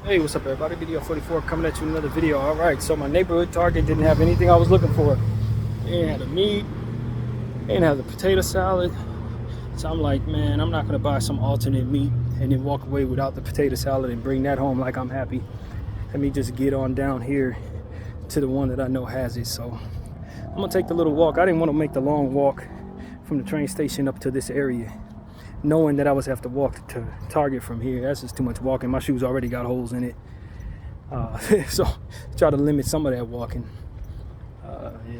Hey, what's up everybody? BDF 44 coming at you with another video. Alright, so my neighborhood Target didn't have anything I was looking for. They didn't have the meat, they didn't have the potato salad. So I'm like, man, I'm not gonna buy some alternate meat and then walk away without the potato salad and bring that home like I'm happy. Let me just get on down here to the one that I know has it. So I'm gonna take the little walk. I didn't want to make the long walk from the train station up to this area, knowing that I was have to walk to Target from here. That's just too much walking. My shoes already got holes in it. So try to limit some of that walking.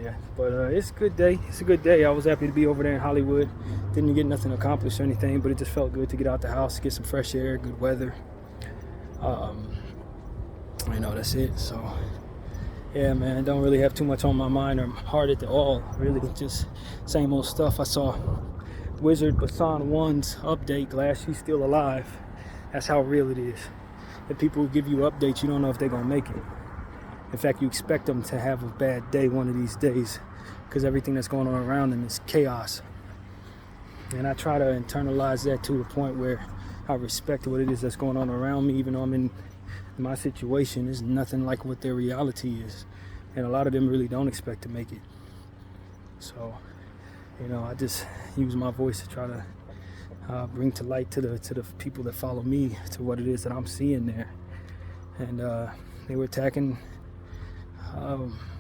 Yeah, but it's a good day. It's a good day. I was happy to be over there in Hollywood. Didn't get nothing accomplished or anything, but it just felt good to get out the house, get some fresh air, good weather. That's it. So yeah, man, don't really have too much on my mind or heart at all. Really, just same old stuff. I saw Wizard Basan 1's update, glad she's still alive. That's how real it is. The people who give you updates, you don't know if they're gonna make it. In fact, you expect them to have a bad day one of these days because everything that's going on around them is chaos. And I try to internalize that to a point where I respect what it is that's going on around me, even though I'm in my situation. Is nothing like what their reality is. And a lot of them really don't expect to make it. So I just use my voice to try to bring to light to the people that follow me to what it is that I'm seeing there. And they were attacking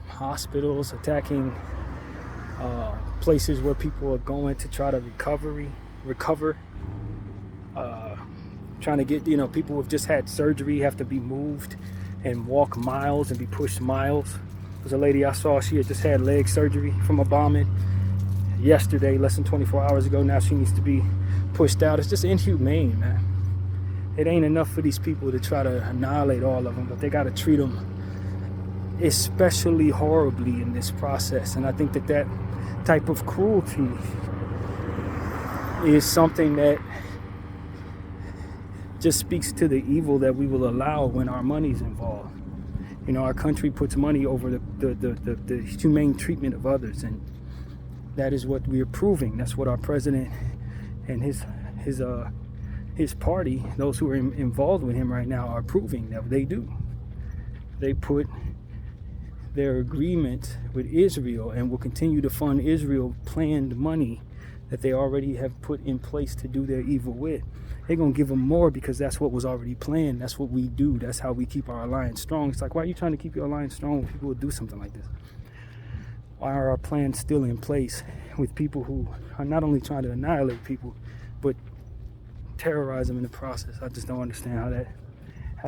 hospitals, attacking places where people are going to try to recover. Trying to get people who've just had surgery have to be moved and walk miles and be pushed miles. There's a lady I saw, she had just had leg surgery from a bombing yesterday, less than 24 hours ago. Now she needs to be pushed out. It's just inhumane, man. It ain't enough for these people to try to annihilate all of them, but they got to treat them especially horribly in this process. And I think that type of cruelty is something that just speaks to the evil that we will allow when our money's involved. Our country puts money over the humane treatment of others, and that is what we are proving. That's what our president and his party, those who are involved with him right now, are proving that they do. They put their agreement with Israel and will continue to fund Israel planned money that they already have put in place to do their evil with. They're going to give them more because that's what was already planned. That's what we do. That's how we keep our alliance strong. It's like, why are you trying to keep your alliance strong when people would do something like this? Why are our plans still in place with people who are not only trying to annihilate people, but terrorize them in the process? I just don't understand how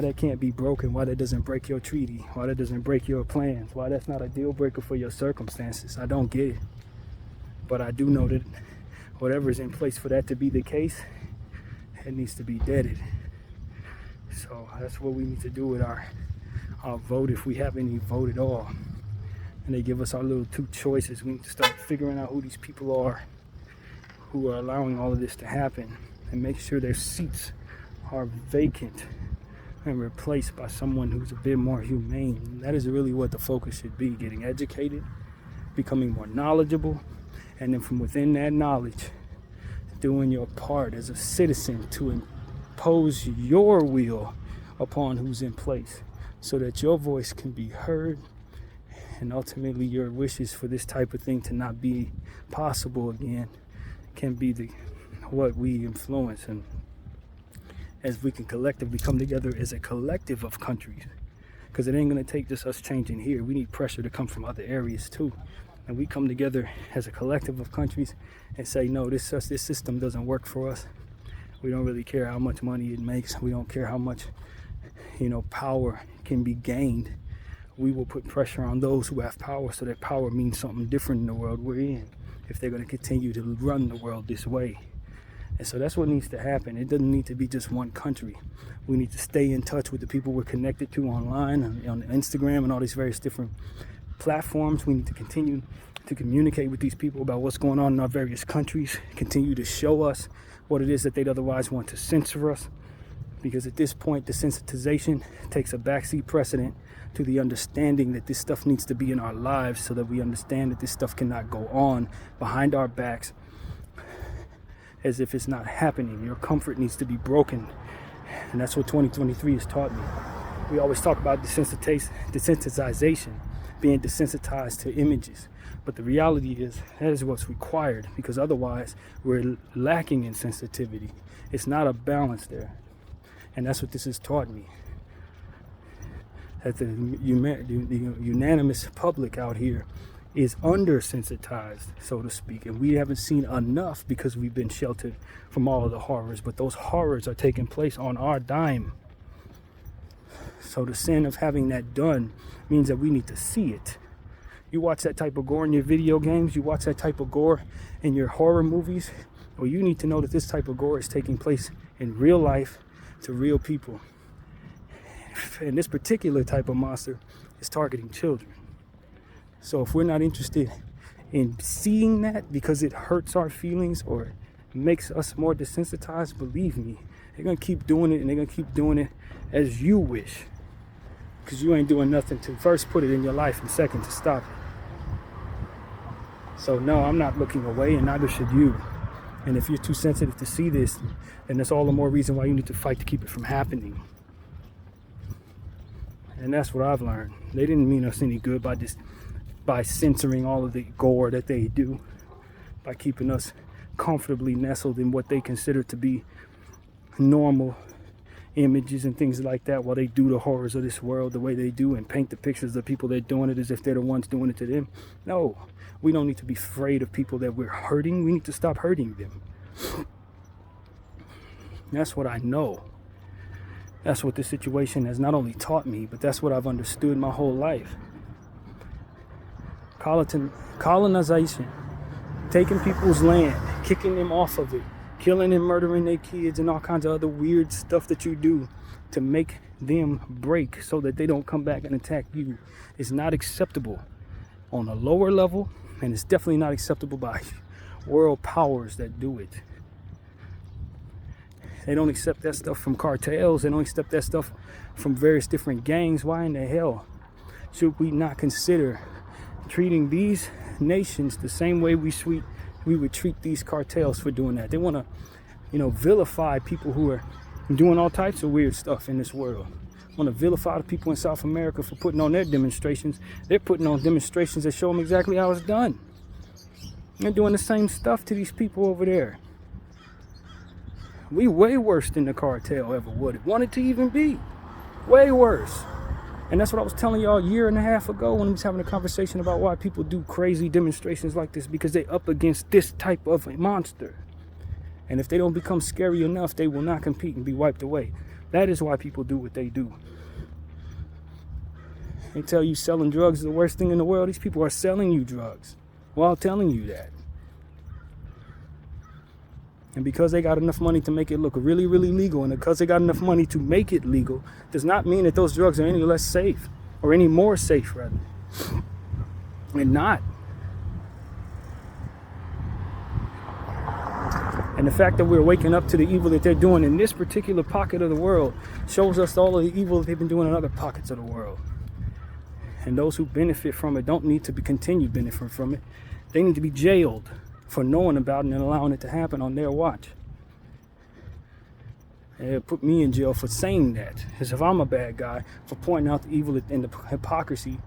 that can't be broken, why that doesn't break your treaty, why that doesn't break your plans, why that's not a deal breaker for your circumstances. I don't get it. But I do know that whatever is in place for that to be the case, it needs to be deaded. So that's what we need to do with our vote, if we have any vote at all. And they give us our little two choices. We need to start figuring out who these people are who are allowing all of this to happen, and make sure their seats are vacant and replaced by someone who's a bit more humane. That is really what the focus should be: getting educated, becoming more knowledgeable, and then from within that knowledge, doing your part as a citizen to impose your will upon who's in place, so that your voice can be heard, and ultimately your wishes for this type of thing to not be possible again can be what we influence. And as we can collectively come together as a collective of countries, because it ain't going to take just us changing here. We need pressure to come from other areas too. And we come together as a collective of countries and say, no, this system doesn't work for us. We don't really care how much money it makes. We don't care how much power can be gained. We will put pressure on those who have power, so that power means something different in the world we're in, if they're going to continue to run the world this way. And so that's what needs to happen. It doesn't need to be just one country. We need to stay in touch with the people we're connected to online, on Instagram and all these various different platforms. We need to continue to communicate with these people about what's going on in our various countries, continue to show us what it is that they'd otherwise want to censor us. Because at this point, the sensitization takes a backseat precedent to the understanding that this stuff needs to be in our lives, so that we understand that this stuff cannot go on behind our backs as if it's not happening. Your comfort needs to be broken. And that's what 2023 has taught me. We always talk about desensitization, being desensitized to images. But the reality is that is what's required, because otherwise we're lacking in sensitivity. It's not a balance there. And that's what this has taught me. That the unanimous public out here is undersensitized, so to speak. And we haven't seen enough because we've been sheltered from all of the horrors. But those horrors are taking place on our dime. So the sin of having that done means that we need to see it. You watch that type of gore in your video games, you watch that type of gore in your horror movies, well, you need to know that this type of gore is taking place in real life to real people. And this particular type of monster is targeting children. So if we're not interested in seeing that because it hurts our feelings or makes us more desensitized, believe me, they're going to keep doing it, and they're going to keep doing it as you wish. Because you ain't doing nothing to first put it in your life and second to stop it. So no, I'm not looking away, and neither should you. And if you're too sensitive to see this, then that's all the more reason why you need to fight to keep it from happening. And that's what I've learned. They didn't mean us any good by censoring all of the gore that they do, by keeping us comfortably nestled in what they consider to be normal images and things like that, while they do the horrors of this world the way they do and paint the pictures of people that are doing it as if they're the ones doing it to them. No, we don't need to be afraid of people that we're hurting. We need to stop hurting them. That's what I know. That's what this situation has not only taught me, but that's what I've understood my whole life. Colonization, taking people's land, kicking them off of it, killing and murdering their kids, and all kinds of other weird stuff that you do to make them break so that they don't come back and attack you is not acceptable on a lower level, and it's definitely not acceptable by world powers that do it. They don't accept that stuff from cartels. They don't accept that stuff from various different gangs. Why in the hell should we not consider treating these nations the same way we would treat these cartels for doing that? They want to, vilify people who are doing all types of weird stuff in this world. Want to vilify the people in South America for putting on their demonstrations. They're putting on demonstrations that show them exactly how it's done. They're doing the same stuff to these people over there. We way worse than the cartel ever wanted to even be. Way worse. And that's what I was telling y'all a year and a half ago when we was having a conversation about why people do crazy demonstrations like this, because they're up against this type of a monster. And if they don't become scary enough, they will not compete and be wiped away. That is why people do what they do. They tell you selling drugs is the worst thing in the world. These people are selling you drugs while telling you that. And because they got enough money to make it look really, really legal, and because they got enough money to make it legal, does not mean that those drugs are any less safe, or any more safe, rather. And not. And the fact that we're waking up to the evil that they're doing in this particular pocket of the world shows us all of the evil that they've been doing in other pockets of the world. And those who benefit from it don't need to continue benefiting from it. They need to be jailed for knowing about it and allowing it to happen on their watch. They'll put me in jail for saying that, as if I'm a bad guy for pointing out the evil and the hypocrisy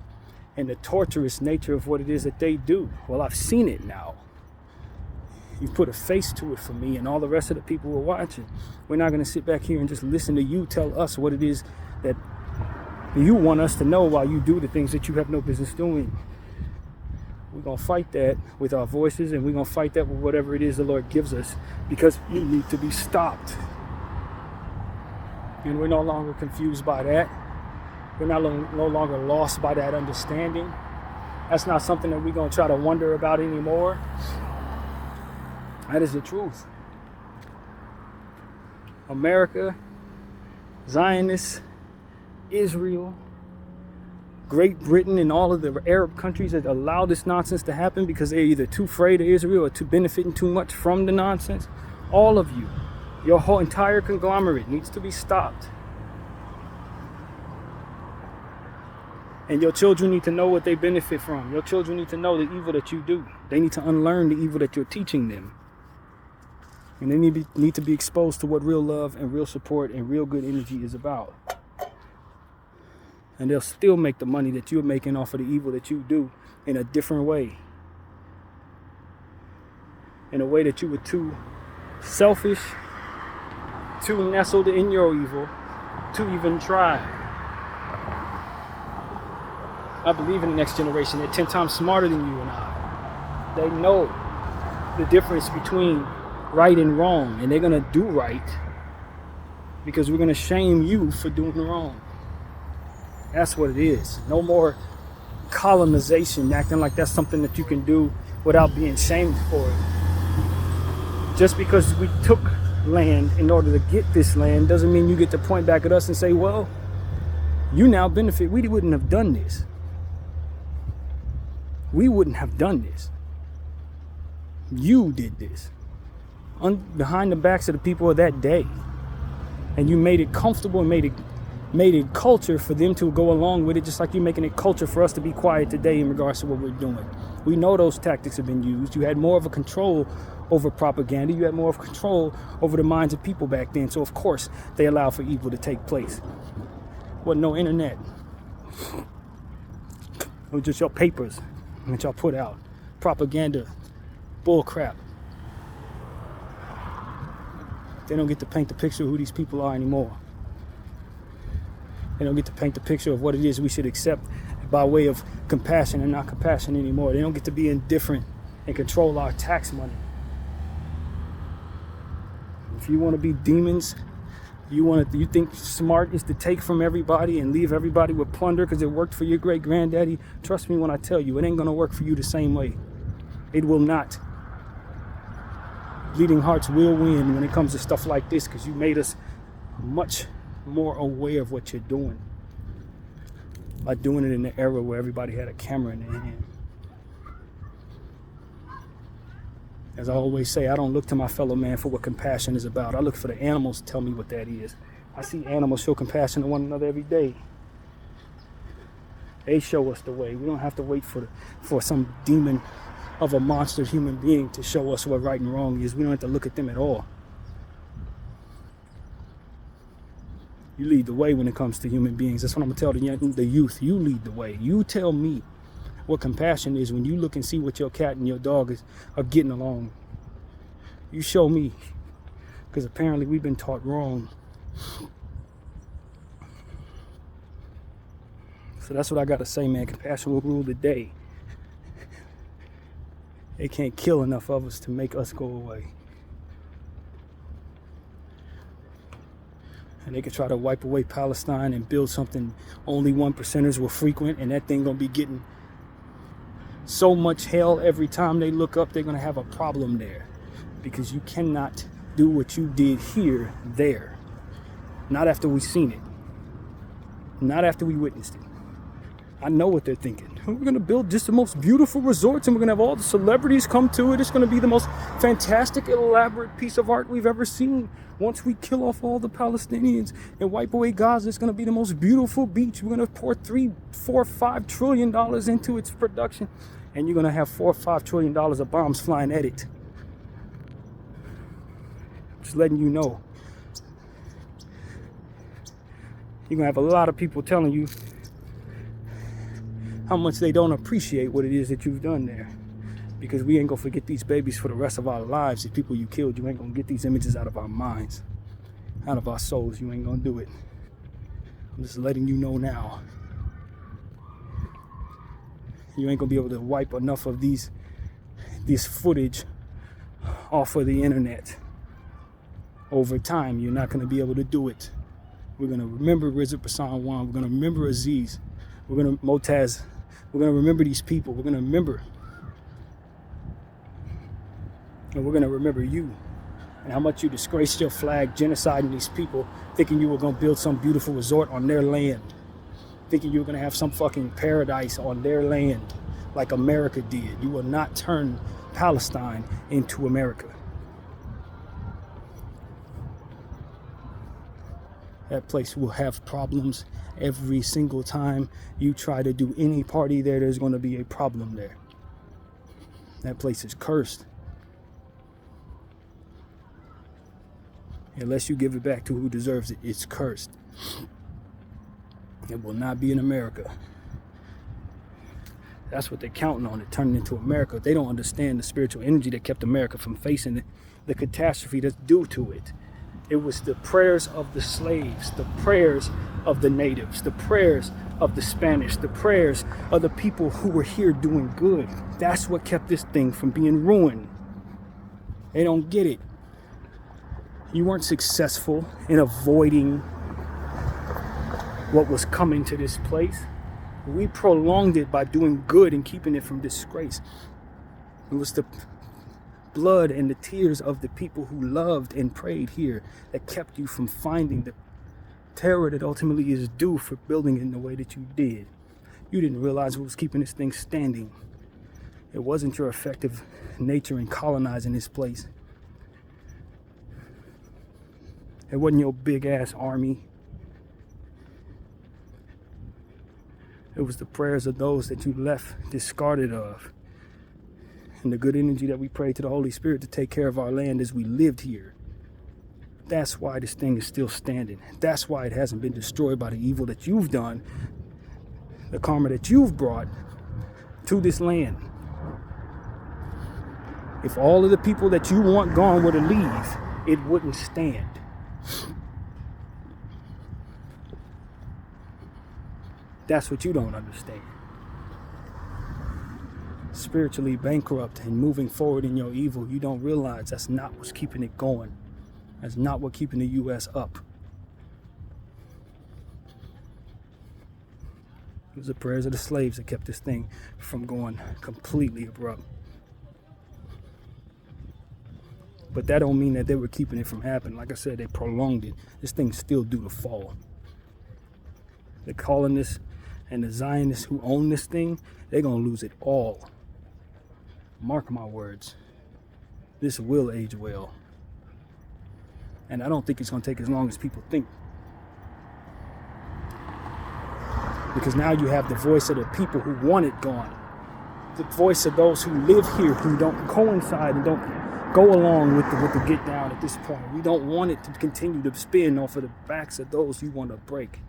and the torturous nature of what it is that they do. Well, I've seen it now. You've put a face to it for me and all the rest of the people who are watching. We're not going to sit back here and just listen to you tell us what it is that you want us to know while you do the things that you have no business doing. We're going to fight that with our voices, and we're going to fight that with whatever it is the Lord gives us, because you need to be stopped. And we're no longer confused by that. We're no longer lost by that understanding. That's not something that we're going to try to wonder about anymore. That is the truth. America, Zionists, Israel, Great Britain, and all of the Arab countries that allow this nonsense to happen because they're either too afraid of Israel or too benefiting too much from the nonsense. All of you, your whole entire conglomerate needs to be stopped. And your children need to know what they benefit from. Your children need to know the evil that you do. They need to unlearn the evil that you're teaching them. And they need to be exposed to what real love and real support and real good energy is about. And they'll still make the money that you're making off of the evil that you do in a different way. In a way that you were too selfish, too nestled in your evil, to even try. I believe in the next generation. They're 10 times smarter than you and I. They know the difference between right and wrong, and they're going to do right because we're going to shame you for doing wrong. That's what it is. No more colonization, acting like that's something that you can do without being shamed for it. Just because we took land in order to get this land doesn't mean you get to point back at us and say, well, you now benefit. We wouldn't have done this. We wouldn't have done this. You did this behind the backs of the people of that day, and you made it comfortable and made it culture for them to go along with it, just like you're making it culture for us to be quiet today in regards to what we're doing. We know those tactics have been used. You had more of a control over propaganda. You had more of control over the minds of people back then. So of course they allowed for evil to take place. Wasn't no internet. It was just your papers that y'all put out. Propaganda. Bull crap. They don't get to paint the picture of who these people are anymore. They don't get to paint the picture of what it is we should accept by way of compassion and not compassion anymore. They don't get to be indifferent and control our tax money. If you want to be demons, you think smart is to take from everybody and leave everybody with plunder because it worked for your great granddaddy. Trust me when I tell you, it ain't gonna work for you the same way. It will not. Bleeding hearts will win when it comes to stuff like this because you made us much more aware of what you're doing by doing it in the era where everybody had a camera in their hand. As I always say, I don't look to my fellow man for what compassion is about. I look for the animals to tell me what that is. I see animals show compassion to one another every day. They show us the way. We don't have to wait for some demon of a monster human being to show us what right and wrong is. We don't have to look at them at all. You lead the way when it comes to human beings. That's what I'm going to tell the youth. You lead the way. You tell me what compassion is when you look and see what your cat and your dog are getting along. You show me. Because apparently we've been taught wrong. So that's what I got to say, man. Compassion will rule the day. They can't kill enough of us to make us go away. And they could try to wipe away Palestine and build something only 1%ers will frequent, and that thing gonna be getting so much hell every time they look up. They're gonna have a problem there because you cannot do what you did here there. Not after we've seen it. Not after we witnessed it. I know what they're thinking. We're going to build just the most beautiful resorts and we're going to have all the celebrities come to it. It's going to be the most fantastic, elaborate piece of art we've ever seen. Once we kill off all the Palestinians and wipe away Gaza, it's going to be the most beautiful beach. We're going to pour $3, $4, $5 trillion into its production. And you're going to have $4 or $5 trillion of bombs flying at it. Just letting you know. You're going to have a lot of people telling you how much they don't appreciate what it is that you've done there. Because we ain't gonna forget these babies for the rest of our lives. The people you killed, you ain't gonna get these images out of our minds, out of our souls. You ain't gonna do it. I'm just letting you know now. You ain't gonna be able to wipe enough of this footage off of the internet. Over time, you're not gonna be able to do it. We're gonna remember Rizat Passan Wan. We're gonna remember Aziz. We're gonna Motaz. We're going to remember these people. We're going to remember. And we're going to remember you and how much you disgraced your flag, genociding these people, thinking you were going to build some beautiful resort on their land, thinking you were going to have some fucking paradise on their land like America did. You will not turn Palestine into America. That place will have problems every single time you try to do any party there. There's going to be a problem there. That place is cursed. Unless you give it back to who deserves it, it's cursed. It will not be in America. That's what they're counting on, it turning into America. They don't understand the spiritual energy that kept America from facing the catastrophe that's due to it. It was the prayers of the slaves, the prayers of the natives, the prayers of the Spanish, the prayers of the people who were here doing good. That's what kept this thing from being ruined. They don't get it. You weren't successful in avoiding what was coming to this place. We prolonged it by doing good and keeping it from disgrace. It was the blood and the tears of the people who loved and prayed here that kept you from finding the terror that ultimately is due for building it in the way that you did. You didn't realize what was keeping this thing standing. It wasn't your effective nature in colonizing this place. It wasn't your big ass army. It was the prayers of those that you left discarded of. And the good energy that we prayed to the Holy Spirit to take care of our land as we lived here. That's why this thing is still standing. That's why it hasn't been destroyed by the evil that you've done, the karma that you've brought to this land. If all of the people that you want gone were to leave, it wouldn't stand. That's what you don't understand. Spiritually bankrupt and moving forward in your evil, you don't realize that's not what's keeping it going. That's not what's keeping the U.S. up. It was the prayers of the slaves that kept this thing from going completely abrupt. But that don't mean that they were keeping it from happening. Like I said, they prolonged it. This thing's still due to fall. The colonists and the Zionists who own this thing, they're going to lose it all. Mark my words. This will age well. And I don't think it's going to take as long as people think. Because now you have the voice of the people who want it gone. The voice of those who live here, who don't coincide and don't go along with the get down at this point. We don't want it to continue to spin off of the backs of those you want to break.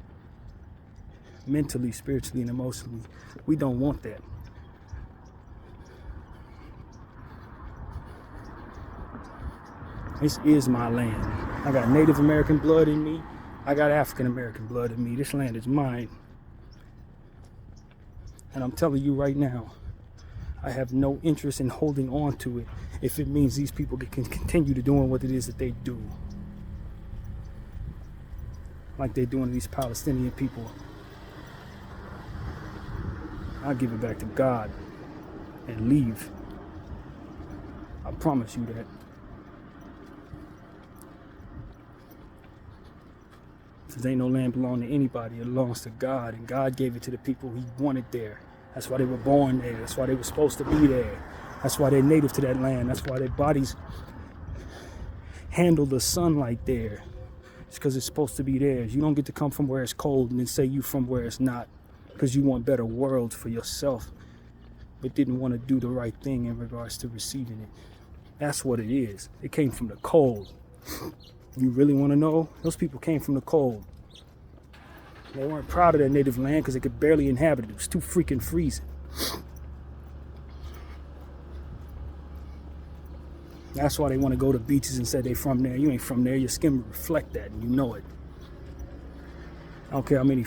Mentally, spiritually, and emotionally. We don't want that. This is my land. I got Native American blood in me. I got African American blood in me. This land is mine. And I'm telling you right now, I have no interest in holding on to it if it means these people can continue to doing what it is that they do. Like they're doing to these Palestinian people. I'll give it back to God and leave. I promise you that. Because ain't no land belong to anybody. It belongs to God. And God gave it to the people He wanted there. That's why they were born there. That's why they were supposed to be there. That's why they're native to that land. That's why their bodies handle the sunlight there. It's because it's supposed to be theirs. You don't get to come from where it's cold and then say you from where it's not. Because you want better worlds for yourself. But didn't want to do the right thing in regards to receiving it. That's what it is. It came from the cold. You really want to know? Those people came from the cold. They weren't proud of their native land because they could barely inhabit it. It was too freaking freezing. That's why they want to go to beaches and say they from there. You ain't from there. Your skin will reflect that and you know it. I don't care how many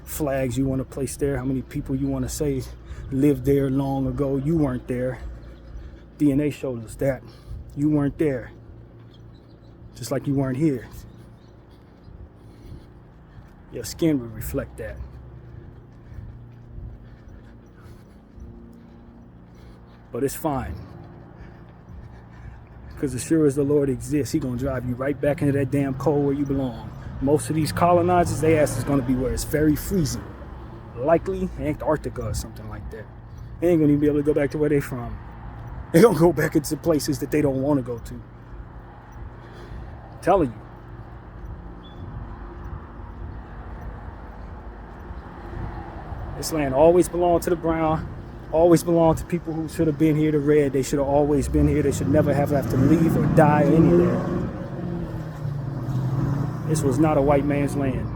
flags you want to place there, how many people you want to say lived there long ago. You weren't there. DNA shows us that. You weren't there. Just like you weren't here. Your skin will reflect that. But it's fine. Because as sure as the Lord exists, He's going to drive you right back into that damn cold where you belong. Most of these colonizers, their ass is going to be where it's very freezing. Likely Antarctica or something like that. They ain't going to even be able to go back to where they from. They're going to go back into places that they don't want to go to. I'm telling you. This land always belonged to the brown, always belonged to people who should have been here, the red. They should have always been here. They should never have to leave or die or any of that. This was not a white man's land.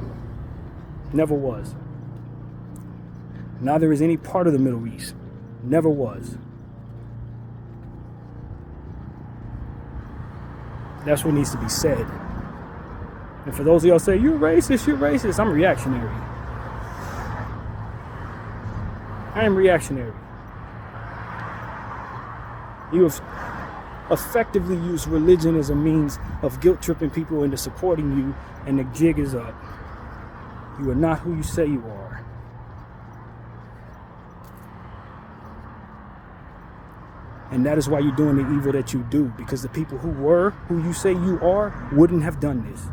Never was. Neither is any part of the Middle East. Never was. That's what needs to be said. And for those of y'all say, you're racist, I'm reactionary. I am reactionary. You have effectively used religion as a means of guilt-tripping people into supporting you, and the jig is up. You are not who you say you are. And that is why you're doing the evil that you do, because the people who were who you say you are wouldn't have done this.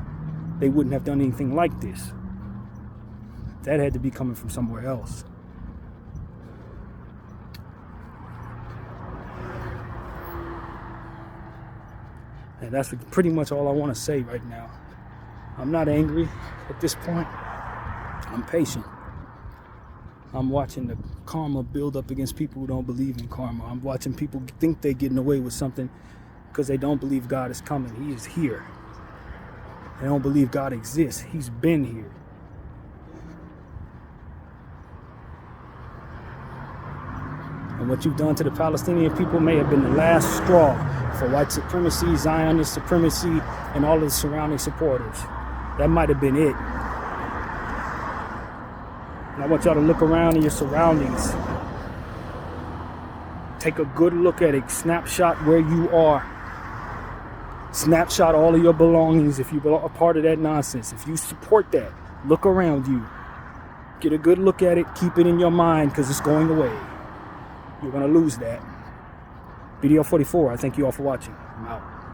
They wouldn't have done anything like this. That had to be coming from somewhere else. And that's pretty much all I want to say right now. I'm not angry at this point. I'm patient. I'm watching the karma build up against people who don't believe in karma. I'm watching people think they're getting away with something because they don't believe God is coming. He is here. They don't believe God exists. He's been here. And what you've done to the Palestinian people may have been the last straw for white supremacy, Zionist supremacy, and all of the surrounding supporters. That might have been it. And I want y'all to look around in your surroundings. Take a good look at it. Snapshot where you are. Snapshot all of your belongings if you're a part of that nonsense. If you support that, look around you. Get a good look at it. Keep it in your mind because it's going away. You're going to lose that. BDF 44, I thank you all for watching. I'm out.